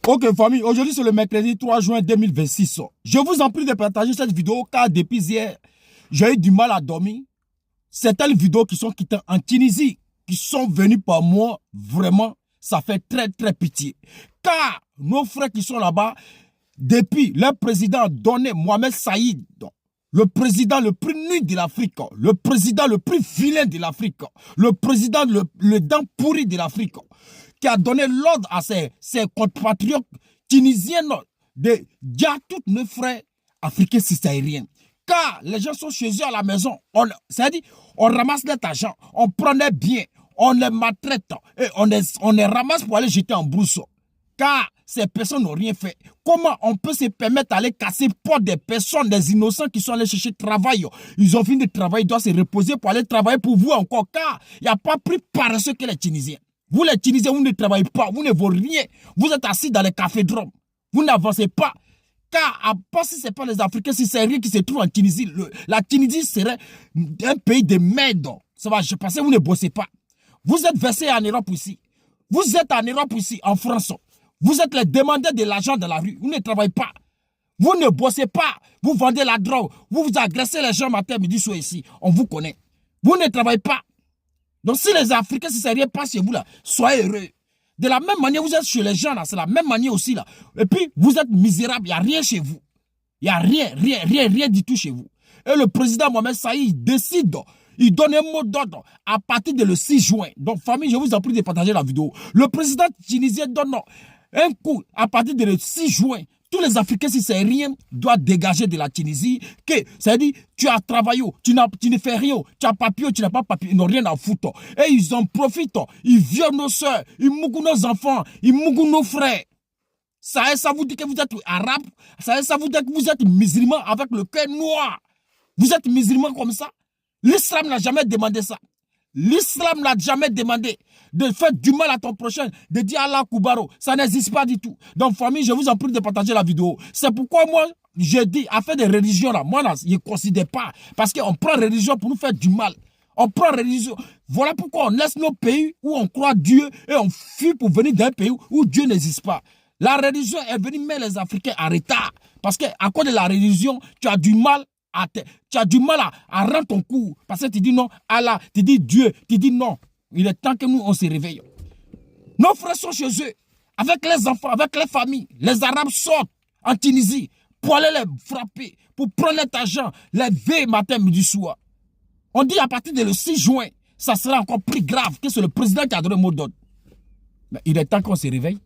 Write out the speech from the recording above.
Ok famille, aujourd'hui c'est le mercredi 3 juin 2026. Je vous en prie de partager cette vidéo car depuis hier, j'ai eu du mal à dormir. C'est telles vidéos qui sont quittées en Tunisie, qui sont venues par moi, vraiment, ça fait très pitié. Car nos frères qui sont là-bas, depuis leur président a donné Mohamed Saïd, le président le plus nul de l'Afrique, le président le plus vilain de l'Afrique, le président le dent pourri de l'Afrique, qui a donné l'ordre à ses compatriotes tunisiens de dire tous nos frères africains subsahariens. Car les gens sont chez eux à la maison. C'est-à-dire, on ramasse leur argent, on prend les biens, on les maltraite et on les ramasse pour aller jeter en brousse. Car ces personnes n'ont rien fait. Comment on peut se permettre d'aller casser pour des personnes, des innocents qui sont allés chercher travail? Ils ont fini de travailler, ils doivent se reposer pour aller travailler pour vous encore. Car il n'y a pas plus paresseux que les Tunisiens. Vous les Tunisiens, vous ne travaillez pas, vous ne vaut rien. Vous êtes assis dans les cafés-drômes. Vous n'avancez pas. Car à part si ce n'est pas les Africains, si c'est rien qui se trouve en Tunisie, la Tunisie serait un pays de merde. Ça va, je pense que vous ne bossez pas. Vous êtes versés en Europe ici. Vous êtes en Europe ici, en France. Vous êtes les demandeurs de l'argent dans la rue. Vous ne travaillez pas. Vous ne bossez pas. Vous vendez la drogue. Vous agressez les gens matin, midi, soir ici. On vous connaît. Vous ne travaillez pas. Donc si les Africains, si ça rien passe chez vous là, soyez heureux. De la même manière, vous êtes chez les gens là, c'est la même manière aussi là. Et puis, vous êtes misérables, il n'y a rien chez vous. Il n'y a rien du tout chez vous. Et le président Mohamed Saïd décide, il donne un mot d'ordre à partir de le 6 juin. Donc, famille, je vous en prie de partager la vidéo. Le président tunisien donne un coup à partir de le 6 juin. Tous les Africains, si c'est rien, doivent dégager de la Tunisie. C'est-à-dire, tu as travaillé, tu ne fais rien, tu as papier, tu n'as pas papier, ils n'ont rien à foutre. Et ils en profitent, ils violent nos soeurs, ils mougouent nos enfants, ils mougouent nos frères. Ça vous dit que vous êtes arabe, ça vous dit que vous êtes musulman avec le cœur noir. Vous êtes musulman comme ça. L'islam n'a jamais demandé ça. L'islam n'a jamais demandé de faire du mal à ton prochain, de dire Allah Koubaro. Ça n'existe pas du tout. Donc, famille, je vous en prie de partager la vidéo. C'est pourquoi moi, je dis, affaire de religion, là, moi, là, je ne considère pas. Parce qu'on prend religion pour nous faire du mal. On prend religion. Voilà pourquoi on laisse nos pays où on croit Dieu et on fuit pour venir d'un pays où Dieu n'existe pas. La religion est venue mettre les Africains en retard. Parce qu'à cause de la religion, tu as du mal à rendre ton coup. Parce que tu dis non, Allah, tu dis Dieu, tu dis non. Il est temps que nous, on se réveille. Nos frères sont chez eux, avec les enfants, avec les familles. Les Arabes sortent en Tunisie pour aller les frapper, pour prendre leur argent, les veilles matin, midi, soir. On dit à partir de le 6 juin, ça sera encore plus grave que c'est le président qui a donné le mot d'ordre. Mais il est temps qu'on se réveille.